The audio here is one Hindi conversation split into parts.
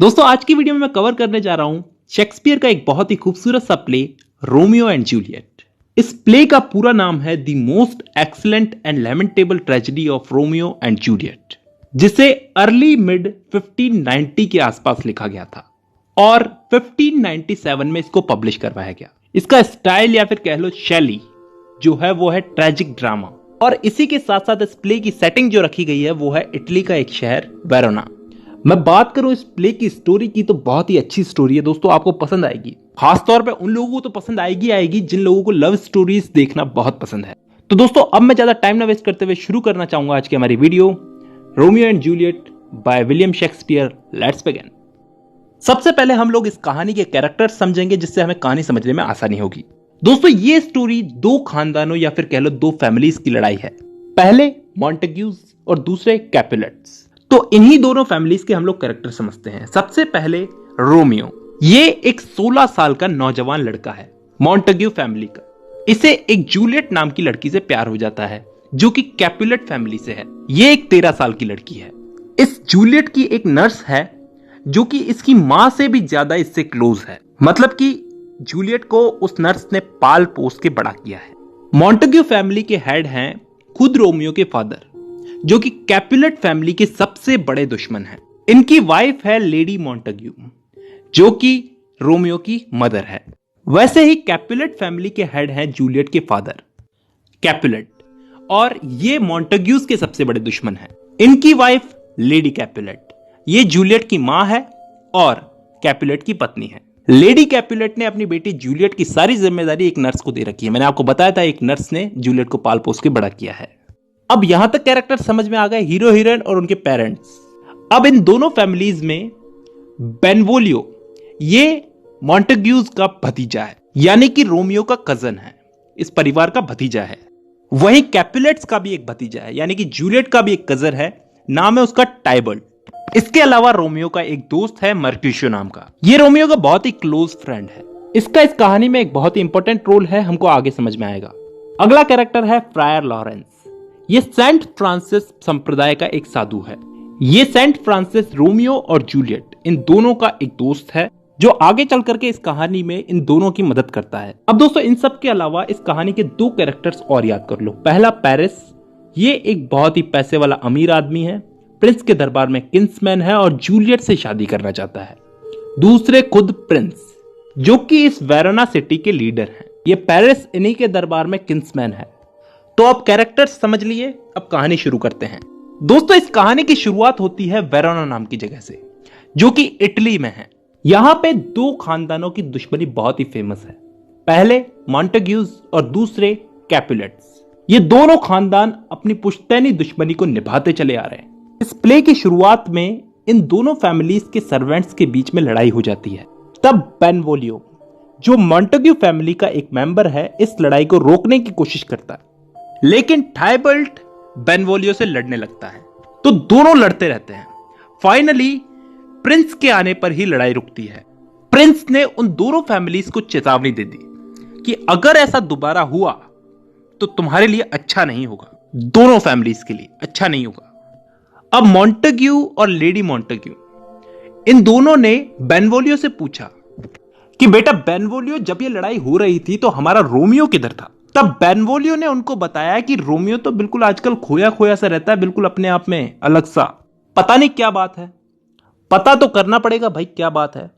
दोस्तों आज की वीडियो में मैं कवर करने जा रहा हूं शेक्सपियर का एक बहुत ही खूबसूरत सा प्ले रोमियो एंड जूलियट। इस प्ले का पूरा नाम है the most excellent and lamentable tragedy of Romeo and Juliet, जिसे अर्ली मिड 1590 के आसपास लिखा गया था और 1597 में इसको पब्लिश करवाया गया। इसका स्टाइल या फिर कह लो शैली जो है वो है ट्रेजिक ड्रामा, और इसी के साथ साथ इस प्ले की सेटिंग जो रखी गई है वो है इटली का एक शहर वेरोना। मैं बात करूं इस प्ले की स्टोरी की तो बहुत ही अच्छी स्टोरी है दोस्तों, आपको पसंद आएगी। खासतौर पे उन लोगों को तो पसंद आएगी जिन लोगों को लव स्टोरीज देखना बहुत पसंद है। तो दोस्तों अब मैं ज्यादा टाइम ना वेस्ट करते हुए शुरू करना चाहूंगा आज की हमारी video Romeo and Juliet by William Shakespeare. Let's begin. सबसे पहले हम लोग इस कहानी के कैरेक्टर्स समझेंगे जिससे हमें कहानी समझने में आसानी होगी। दोस्तों ये स्टोरी दो खानदानों या फिर कह लो दो फैमिलीज की लड़ाई है। पहले मॉन्टेग्यूज और दूसरे कैपुलेट्स। तो इन्हीं दोनों फैमिलीज के हम लोग कैरेक्टर समझते हैं। सबसे पहले रोमियो, ये एक 16 साल का नौजवान लड़का है मॉन्टेग्यू फैमिली का। इसे एक जूलियट नाम की लड़की से प्यार हो जाता है जो कि कैपुलेट फैमिली से है। ये एक 13 साल की लड़की है। इस जूलियट की एक नर्स है जो कि इसकी मां से भी ज्यादा इससे क्लोज है, मतलब कि जूलियट को उस नर्स ने पाल पोस के बड़ा किया है। मॉन्टेग्यू फैमिली के हेड हैं खुद रोमियो के फादर जो कि कैपुलेट फैमिली के सबसे बड़े दुश्मन हैं। इनकी वाइफ है लेडी मॉन्टेग्यू जो कि रोमियो की मदर है। वैसे ही कैपुलेट फैमिली के हेड हैं जूलियट के फादर कैपुलेट, और ये मॉन्टेग्यूज के सबसे बड़े दुश्मन हैं। इनकी वाइफ लेडी कैपुलेट, ये जूलियट की मां है और कैपुलेट की पत्नी है। लेडी कैपुलेट ने अपनी बेटी जूलियट की सारी जिम्मेदारी एक नर्स को दे रखी है। मैंने आपको बताया था एक नर्स ने जूलियट को पाल पोस के बड़ा किया है। अब यहां तक कैरेक्टर समझ में आ गए, हीरो हीरोइन और उनके पेरेंट्स। अब इन दोनों फैमिलीज में बेनवोलियो ये मॉन्टेग्यूज का भतीजा है, यानी कि रोमियो का कजन है, इस परिवार का भतीजा है। वहीं कैपुलेट्स का भी एक भतीजा है, यानी कि जूलियट का भी एक कजन है, नाम है उसका टाइबल्ट। इसके अलावा रोमियो का एक दोस्त है मर्क्यूशियो नाम का। ये रोमियो का बहुत ही क्लोज फ्रेंड है। इसका इस कहानी में एक बहुत ही इंपॉर्टेंट रोल है, हमको आगे समझ में आएगा। अगला कैरेक्टर है फ्रायर लॉरेंस। ये सेंट फ्रांसिस संप्रदाय का एक साधु है। ये सेंट फ्रांसिस रोमियो और जूलियट इन दोनों का एक दोस्त है जो आगे चल करके इस कहानी में इन दोनों की मदद करता है। अब दोस्तों इन सब के अलावा इस कहानी के दो कैरेक्टर्स और याद कर लो। पहला पेरिस, ये एक बहुत ही पैसे वाला अमीर आदमी है, प्रिंस के दरबार में किंग्समैन है और जूलियट से शादी करना चाहता है। दूसरे खुद प्रिंस जो कि इस वेरोना सिटी के लीडर हैं। ये पेरिस इन्हीं के दरबार में किंग्समैन है। तो अब कैरेक्टर्स समझ लिए, अब कहानी शुरू करते हैं। दोस्तों इस कहानी की शुरुआत होती है वेरोना नाम की जगह से जो कि इटली में है। यहां पे दो खानदानों की दुश्मनी बहुत ही फेमस है। पहले मॉन्टेग्यूज और दूसरे कैपुलेट्स। ये दोनों खानदान अपनी पुश्तैनी दुश्मनी को निभाते चले आ रहे हैं। इस प्ले की शुरुआत में इन दोनों फैमिलीज के सर्वेंट्स के बीच में लड़ाई हो जाती है। तब बेनवोलियो जो मॉन्टेग्यू फैमिली का एक मेंबर है इस लड़ाई को रोकने की कोशिश करता है, लेकिन टाइबल्ट बेनवोलियो से लड़ने लगता है। तो दोनों लड़ते रहते हैं। फाइनली प्रिंस के आने पर ही लड़ाई रुकती है। प्रिंस ने उन दोनों फैमिलीज को चेतावनी दे दी कि अगर ऐसा दोबारा हुआ तो तुम्हारे लिए अच्छा नहीं होगा, दोनों फैमिलीज के लिए अच्छा नहीं होगा। अब मॉन्टेग्यू और लेडी मॉन्टेग्यू इन दोनों ने बेनवोलियो से पूछा कि बेटा बेनवोलियो जब ये लड़ाई हो रही थी तो हमारा रोमियो किधर था? तब बेनवोलियो ने उनको बताया कि रोमियो तो बिल्कुल आजकल खोया खोया सा रहता है, बिल्कुल अपने आप में अलग सा, पता नहीं क्या बात है, पता तो करना पड़ेगा भाई क्या बात है।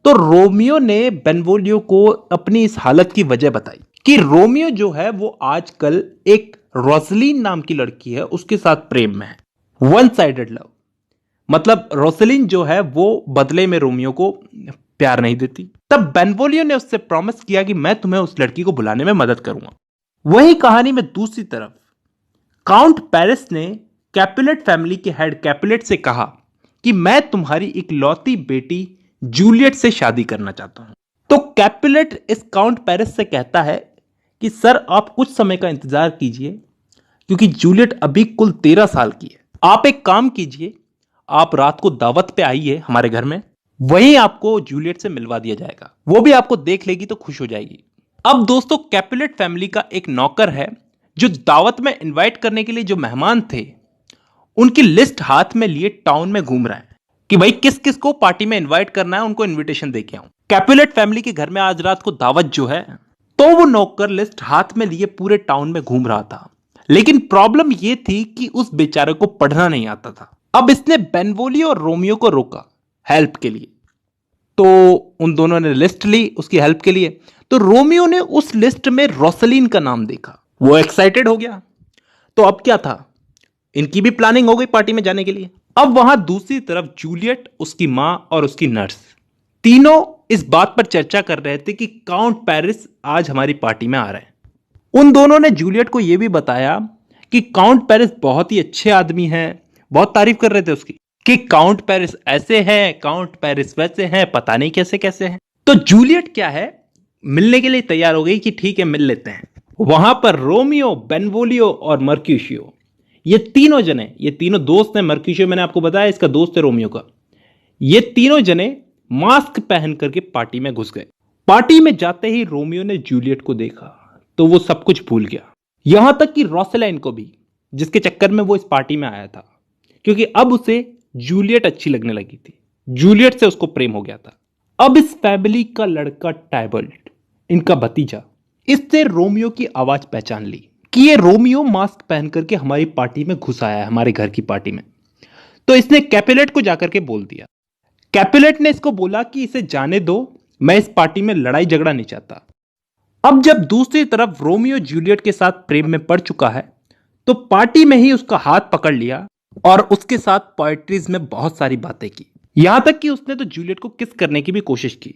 तो रोमियो ने बेनवोलियो को अपनी इस हालत की वजह बताई कि रोमियो जो है वो आजकल एक रोसलिन नाम की लड़की है उसके साथ प्रेम में है। वन साइडेड लव, मतलब रोसलिन जो है वो बदले में रोमियो को प्यार नहीं देती। तब बेनवोलियो ने उससे प्रॉमिस किया कि मैं तुम्हें उस लड़की को बुलाने में मदद करूंगा। वही कहानी में दूसरी तरफ काउंट पेरिस ने कैपुलेट फैमिली के हेड कैपुलेट से कहा कि मैं तुम्हारी इकलौती बेटी जूलियट से शादी करना चाहता हूं। तो कैपुलेट इस काउंट पेरिस से कहता है कि सर आप कुछ समय का इंतजार कीजिए क्योंकि जूलियट अभी कुल 13 साल की है। आप एक काम कीजिए, आप रात को दावत पे आइए हमारे घर में, वहीं आपको जूलियट से मिलवा दिया जाएगा, वो भी आपको देख लेगी तो खुश हो जाएगी। अब दोस्तों कैपुलेट फैमिली का एक नौकर है जो दावत में इनवाइट करने के लिए जो मेहमान थे उनकी लिस्ट हाथ में लिए टाउन में घूम रहा है। कि भाई किस किस को पार्टी में इनवाइट करना है, उनको इनविटेशन दे के आऊं। कैपुलेट फैमिली के घर में आज रात को दावत जो है, तो वो नौकर लिस्ट हाथ में लिए पूरे टाउन में घूम रहा था। लेकिन प्रॉब्लम ये थी कि उस बेचारे को पढ़ना नहीं आता था। अब इसने बेनवोलियो और रोमियो को रोका हेल्प के लिए, तो उन दोनों ने लिस्ट ली उसकी हेल्प के लिए। तो रोमियो ने उस लिस्ट में रोसलीन का नाम देखा, वो एक्साइटेड हो गया। तो अब क्या था, इनकी भी प्लानिंग हो गई पार्टी में जाने के लिए। अब वहां दूसरी तरफ जूलियट, उसकी मां और उसकी नर्स, तीनों इस बात पर चर्चा कर रहे थे कि काउंट पेरिस आज हमारी पार्टी में आ रहे हैं। उन दोनों ने जूलियट को यह भी बताया कि काउंट पेरिस बहुत ही अच्छे आदमी हैं, बहुत तारीफ कर रहे थे उसकी कि काउंट पेरिस ऐसे हैं, काउंट पेरिस वैसे हैं, पता नहीं कैसे कैसे हैं। तो जूलियट क्या है, मिलने के लिए तैयार हो गई कि ठीक है मिल लेते हैं। वहां पर रोमियो, बेनवोलियो और मर्क्यूशियो, ये तीनों जने, ये तीनों दोस्त हैं। मर्क्यूशियो मैंने आपको बताया इसका दोस्त है रोमियो का। ये तीनों जने मास्क पहन करके पार्टी में घुस गए। पार्टी में जाते ही रोमियो ने जूलियट को देखा तो वो सब कुछ भूल गया, यहां तक कि रोसलाइन को भी, जिसके चक्कर में वो इस पार्टी में आया था, क्योंकि अब उसे जूलियट अच्छी लगने लगी थी। जूलियट से उसको प्रेम हो गया था। अब इस फैमिली का लड़का टाइबल्ट, इनका भतीजा, इससे रोमियो की आवाज पहचान ली कि ये रोमियो मास्क पहन करके हमारी पार्टी में घुस आया है, हमारे घर की पार्टी में। तो इसने कैपुलेट को जाकर के बोल दिया। कैपुलेट ने इसको बोला कि इसे जाने दो, मैं इस पार्टी में लड़ाई झगड़ा नहीं चाहता। अब जब दूसरी तरफ रोमियो जूलियट के साथ प्रेम में पड़ चुका है, तो पार्टी में ही उसका हाथ पकड़ लिया और उसके साथ पोएट्रीज में बहुत सारी बातें की, यहां तक कि उसने तो जूलियट को किस करने की भी कोशिश की।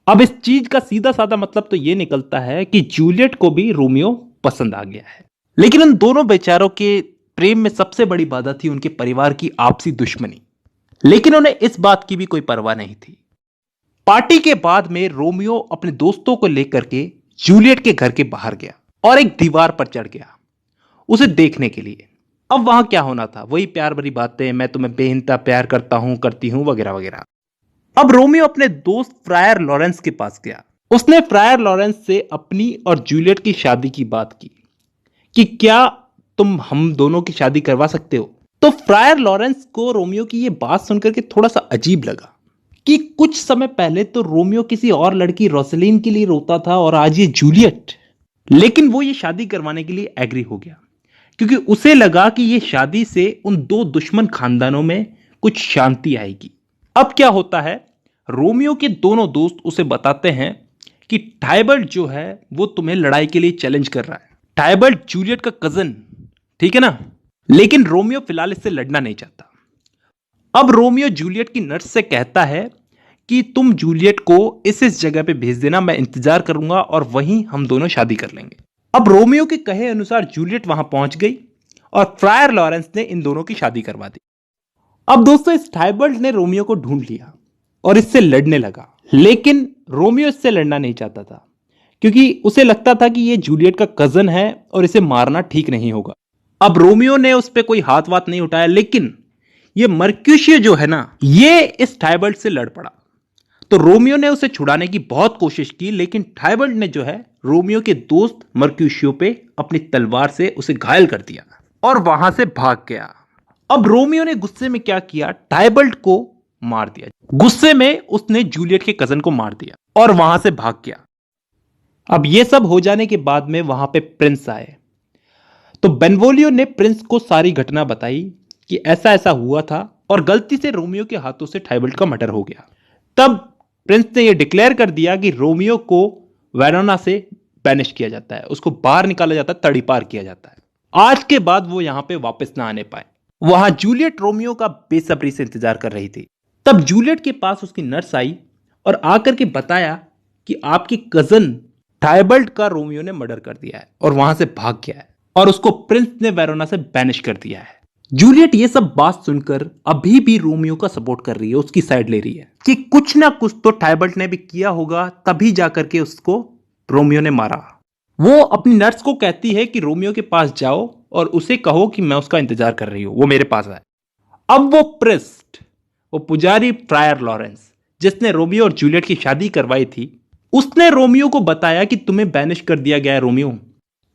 अब इस चीज का सीधा साधा मतलब तो यह निकलता है कि जूलियट को भी रोमियो पसंद आ गया है। लेकिन उन दोनों बेचारों के प्रेम में सबसे बड़ी बाधा थी उनके परिवार की आपसी दुश्मनी। लेकिन उन्हें इस बात की भी कोई परवाह नहीं थी। पार्टी के बाद में रोमियो अपने दोस्तों को लेकर के जूलियट के घर के बाहर गया और एक दीवार पर चढ़ गया उसे देखने के लिए। अब वहां क्या होना था, वही प्यार भरी बातें, मैं तुम्हें बेहिंता प्यार करता हूं, करती हूं, वगैरह वगैरह। अब रोमियो अपने दोस्त फ्रायर लॉरेंस के पास गया। उसने फ्रायर लॉरेंस से अपनी और जूलियट की शादी की बात की कि क्या तुम हम दोनों की शादी करवा सकते हो। तो फ्रायर लॉरेंस को रोमियो की यह बात सुनकर के थोड़ा सा अजीब लगा कि कुछ समय पहले तो रोमियो किसी और लड़की रोसलीन के लिए रोता था और आज ये जूलियट। लेकिन वो ये शादी करवाने के लिए एग्री हो गया क्योंकि उसे लगा कि ये शादी से उन दो दुश्मन खानदानों में कुछ शांति आएगी। अब क्या होता है, रोमियो के दोनों दोस्त उसे बताते हैं कि टाइबल्ट जो है वो तुम्हें लड़ाई के लिए चैलेंज कर रहा है। टाइबल्ट जूलियट का कजन, ठीक है ना, लेकिन रोमियो फिलहाल इससे लड़ना नहीं चाहता। अब रोमियो जूलियट की नर्स से कहता है कि तुम जूलियट को इस जगह पे भेज देना, मैं इंतजार करूंगा और वहीं हम दोनों शादी कर लेंगे। अब रोमियो के कहे अनुसार जूलियट वहां पहुंच गई और फ्रायर लॉरेंस ने इन दोनों की शादी करवा दी। अब दोस्तों इस टाइबल्ट ने रोमियो को ढूंढ लिया और इससे लड़ने लगा। लेकिन रोमियो इससे लड़ना नहीं चाहता था क्योंकि उसे लगता था कि ये जूलियट का कजन है और इसे मारना ठीक नहीं होगा। अब रोमियो ने उस पर कोई हाथ वाथ नहीं उठाया, लेकिन ये मर्क्यूशियो जो है ना, ये इस टाइबल्ट से लड़ पड़ा। तो रोमियो ने उसे छुड़ाने की बहुत कोशिश की, लेकिन टाइबल्ट ने जो है रोमियो के दोस्त मर्क्यूशियो पे अपनी तलवार से उसे घायल कर दिया और वहां से भाग गया। अब रोमियो ने गुस्से में क्या किया, टाइबल्ट को मार दिया। गुस्से में उसने जूलियट के कजन को मार दिया और वहां से भाग गया। अब यह सब हो जाने के बाद में वहां पे प्रिंस आए। तो बेनवोलियो ने प्रिंस को सारी घटना बताई कि ऐसा ऐसा हुआ था और गलती से रोमियो के हाथों से टाइबल्ट का मर्डर हो गया। तब प्रिंस ने यह डिक्लेयर कर दिया कि रोमियो को वेरोना से बैनिश किया जाता है, उसको बाहर निकाला जाता है, तड़ीपार किया जाता है। आज के बाद वो यहां पे वापस ना आने पाए। वहां जूलियट रोमियो का बेसब्री से इंतजार कर रही थी। तब जूलियट के पास उसकी नर्स आई और आकर के बताया कि आपकी कजन टाइबल्ट का रोमियो ने मर्डर कर दिया है और वहां से भाग गया है और उसको प्रिंस ने वेरोना से बैनिश कर दिया है। जूलियट ये सब बात सुनकर अभी भी रोमियो का सपोर्ट कर रही है, उसकी साइड ले रही है कि कुछ ना कुछ तो टाइबल्ट ने भी किया होगा, तभी जाकर के उसको रोमियो ने मारा। वो अपनी नर्स को कहती है कि रोमियो के पास जाओ और उसे कहो कि मैं उसका इंतजार कर रही हूं, वो मेरे पास आए। अब वो प्रिस्ट, वो पुजारी फ्रायर लॉरेंस, जिसने रोमियो और जूलियट की शादी करवाई थी, उसने रोमियो को बताया कि तुम्हें बैनिश कर दिया गया है रोमियो,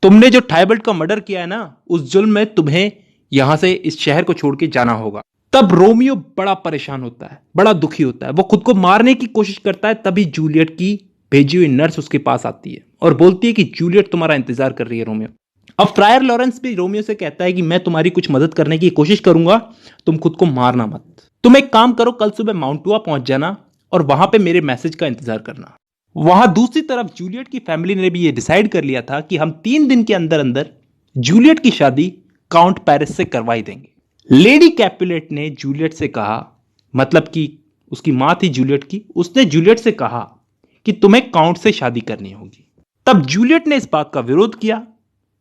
तुमने जो टाइबल्ट का मर्डर किया है ना, उस जुल्म में तुम्हें यहां से इस शहर को छोड़ के जाना होगा। तब रोमियो बड़ा परेशान होता है, बड़ा दुखी होता है। वो खुद को मारने की कोशिश करता है, तभी जूलियट की भेजी हुई नर्स उसके पास आती है और बोलती है कि जूलियट तुम्हारा इंतजार कर रही है रोमियो। अब फ्रायर लॉरेंस भी रोमियो से कहता है कि मैं तुम्हारी कुछ मदद करने की कोशिश करूंगा, तुम खुद को मारना मत। तुम एक काम करो, कल सुबह माउंटुआ पहुंच जाना और वहां पे मेरे मैसेज का इंतजार करना। वहां दूसरी तरफ जूलियट की फैमिली ने भी ये डिसाइड कर लिया था कि हम 3 दिन के अंदर अंदर जूलियट की शादी काउंट पेरिस से करवाई देंगे। लेडी कैपुलेट ने जूलियट से कहा, मतलब कि उसकी मां थी जूलियट की, उसने जूलियट से कहा कि तुम्हें काउंट से शादी करनी होगी। तब जूलियट ने इस बात का विरोध किया,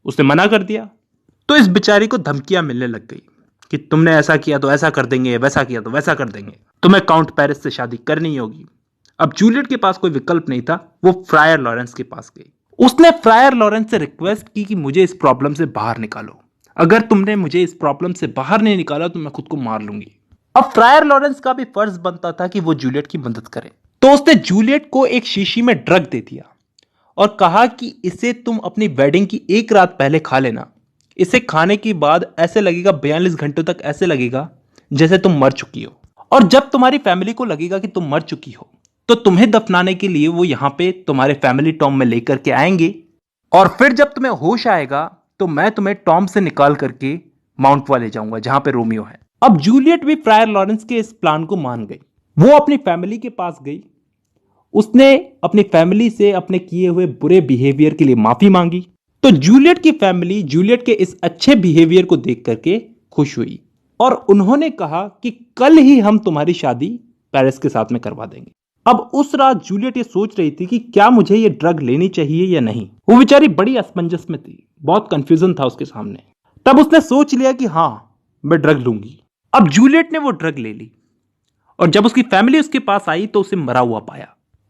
उसने मना कर दिया। तो इस बेचारी को धमकियां मिलने लग गई कि तुमने ऐसा किया तो ऐसा कर देंगे, वैसा किया तो वैसा कर देंगे, तुम्हें काउंट पेरिस से शादी करनी होगी। अब जूलियट के पास कोई विकल्प नहीं था, वो फ्रायर लॉरेंस के पास गई। उसने फ्रायर लॉरेंस से रिक्वेस्ट की कि मुझे इस प्रॉब्लम से बाहर निकालो, अगर तुमने मुझे इस प्रॉब्लम से बाहर नहीं निकाला तो मैं खुद को मार लूंगी। अब फ्रायर लॉरेंस का भी फर्ज बनता था कि वो जूलियट की मदद करे। तो उसने जूलियट को एक शीशी में ड्रग दे दिया और कहा कि इसे तुम अपनी वेडिंग की 1 रात पहले खा लेना। इसे खाने के बाद ऐसे लगेगा, 42 घंटों तक ऐसे लगेगा जैसे तुम मर चुकी हो। और जब तुम्हारी फैमिली को लगेगा कि तुम मर चुकी हो तो तुम्हें दफनाने के लिए वो यहां पे तुम्हारे फैमिली टॉम में लेकर के आएंगे और फिर जब तुम्हें होश आएगा तो मैं तुम्हें टॉम से निकाल करके माउंटुआ ले जाऊंगा जहां पे रोमियो है। अब जूलियट भी फ्रायर लॉरेंस के इस प्लान को मान गई। वो अपनी फैमिली के पास गई, उसने अपनी फैमिली से अपने किए हुए बुरे बिहेवियर के लिए माफी मांगी। तो जूलियट की फैमिली जूलियट के इस अच्छे बिहेवियर को देख करके खुश हुई और उन्होंने कहा कि कल ही हम तुम्हारी शादी पेरिस के साथ में करवा देंगे। अब उस रात जूलियट ये सोच रही थी कि क्या मुझे ये ड्रग लेनी चाहिए या नहीं। वो बेचारी बड़ी असमंजस में थी, बहुत कंफ्यूजन था उसके सामने। तब उसने सोच लिया कि हाँ, मैं ड्रग लूंगी। अब जूलियट ने वो ड्रग ले ली और जब उसकी फैमिली उसके पास आई तो उसे मरा हुआ पाया।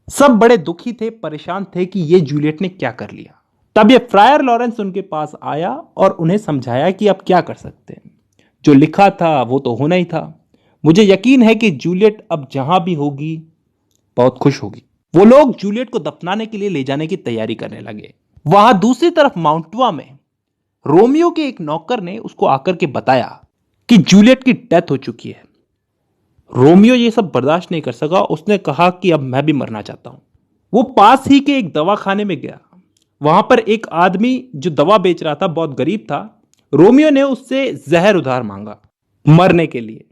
सब बड़े दुखी थे, परेशान थे कि ये जूलियट ने क्या कर लिया। तब ये फ्रायर लॉरेंस उनके पास आया और उन्हें समझाया कि अब क्या कर सकते हैं, जो लिखा था वो तो होना ही था। मुझे यकीन है कि जूलियट अब जहां भी होगी बहुत खुश होगी। वो लोग जूलियट को दफनाने के लिए ले जाने की तैयारी करने लगे। वहां दूसरी तरफ माउंटुआ में रोमियो के एक नौकर ने उसको आकर के बताया कि जूलियट की डेथ हो चुकी है। रोमियो ये सब बर्दाश्त नहीं कर सका, उसने कहा कि अब मैं भी मरना चाहता हूं। वो पास ही के एक दवाखाने में गया। वहां पर एक आदमी जो दवा बेच रहा था बहुत गरीब था। रोमियो ने उससे जहर उधार मांगा मरने के लिए,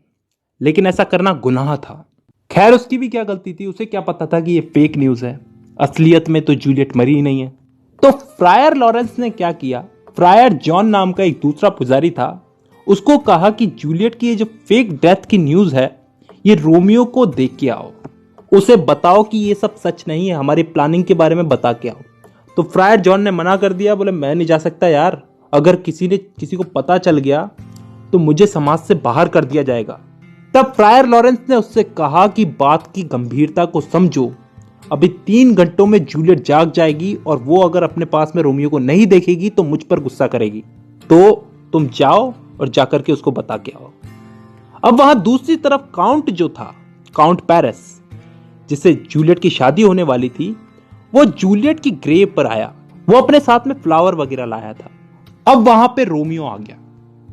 लेकिन ऐसा करना गुनाह था। खैर उसकी भी क्या गलती थी, उसे क्या पता था कि ये फेक न्यूज है, असलियत में तो जूलियट मरी ही नहीं है। तो फ्रायर लॉरेंस ने क्या किया, फ्रायर जॉन नाम का एक दूसरा पुजारी था, उसको कहा कि जूलियट की ये जो फेक डेथ की न्यूज है ये रोमियो को देख के आओ, उसे बताओ कि ये सब सच नहीं है, हमारी प्लानिंग के बारे में बता के आओ। तो फ्रायर जॉन ने मना कर दिया, बोले मैं नहीं जा सकता यार, अगर किसी को पता चल गया तो मुझे समाज से बाहर कर दिया जाएगा। तब फ्रायर लॉरेंस ने उससे कहा कि बात की गंभीरता को समझो, अभी 3 घंटों में जूलियट जाग जाएगी और वो अगर अपने पास में रोमियो को नहीं देखेगी तो मुझ पर गुस्सा करेगी, तो तुम जाओ और जाकर के उसको बता के आओ। अब वहां दूसरी तरफ काउंट जो था, काउंट पेरिस, जिससे जूलियट की शादी होने वाली थी, वो जूलियट की ग्रेव पर आया। वो अपने साथ में फ्लावर वगैरह लाया था। अब वहां पे रोमियो आ गया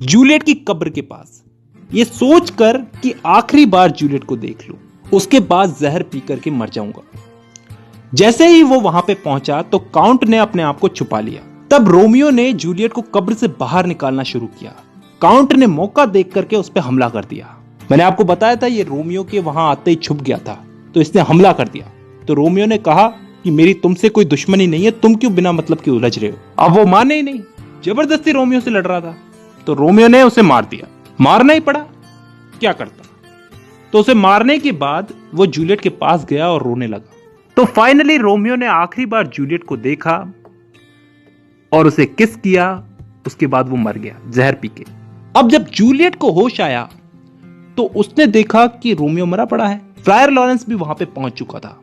जूलियट की कब्र के पास, ये सोचकर कि आखिरी बार जूलियट को देख लूं, उसके बाद जहर पी करके मर जाऊंगा। जैसे ही वो वहां पे पहुंचा तो काउंट ने अपने आप को छुपा लिया। तब रोमियो ने जूलियट को कब्र से बाहर निकालना शुरू किया। काउंट ने मौका देख करके उस पर हमला कर दिया। मैंने आपको बताया था ये रोमियो के वहां आते ही छुप गया था, तो इसने हमला कर दिया। तो रोमियो ने कहा कि मेरी तुमसे कोई दुश्मनी नहीं है, तुम क्यों बिना मतलब के उलझ रहे हो। अब वो माने ही नहीं, जबरदस्ती रोमियो से लड़ रहा था, तो रोमियो ने उसे मार दिया। मारना ही पड़ा, क्या करता। तो उसे मारने के बाद वो जूलियट के पास गया और रोने लगा। तो फाइनली रोमियो ने आखिरी बार जूलियट को देखा और उसे किस किया, उसके बाद वो मर गया जहर पी के। अब जब जूलियट को होश आया तो उसने देखा कि रोमियो मरा पड़ा है। फ्रायर लॉरेंस भी वहां पे पहुंच चुका था,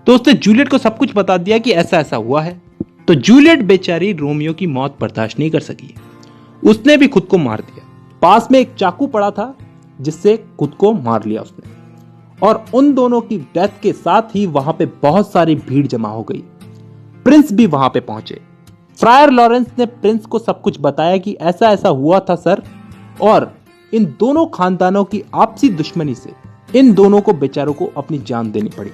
तो उसने जूलियट को सब कुछ बता दिया कि ऐसा ऐसा हुआ है। तो जूलियट बेचारी रोमियो की मौत बर्दाश्त नहीं कर सकी, उसने भी खुद को मार दिया। पास में एक चाकू पड़ा था जिससे खुद को मार लिया उसने। और उन दोनों की डेथ के साथ ही वहां पे बहुत सारी भीड़ जमा हो गई। प्रिंस भी वहां पे पहुंचे। फ्रायर लॉरेंस ने प्रिंस को सब कुछ बताया कि ऐसा ऐसा हुआ था सर, और इन दोनों खानदानों की आपसी दुश्मनी से इन दोनों को बेचारों को अपनी जान देनी पड़ी।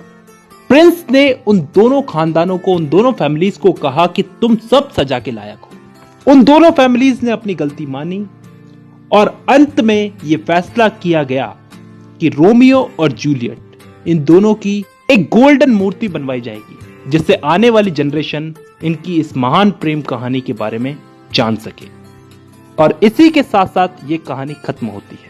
प्रिंस ने उन दोनों खानदानों को, उन दोनों फैमिलीज को कहा कि तुम सब सजा के लायक हो। उन दोनों फैमिलीज ने अपनी गलती मानी और अंत में यह फैसला किया गया कि रोमियो और जूलियट इन दोनों की एक गोल्डन मूर्ति बनवाई जाएगी, जिससे आने वाली जनरेशन इनकी इस महान प्रेम कहानी के बारे में जान सके। और इसी के साथ साथ ये कहानी खत्म होती है।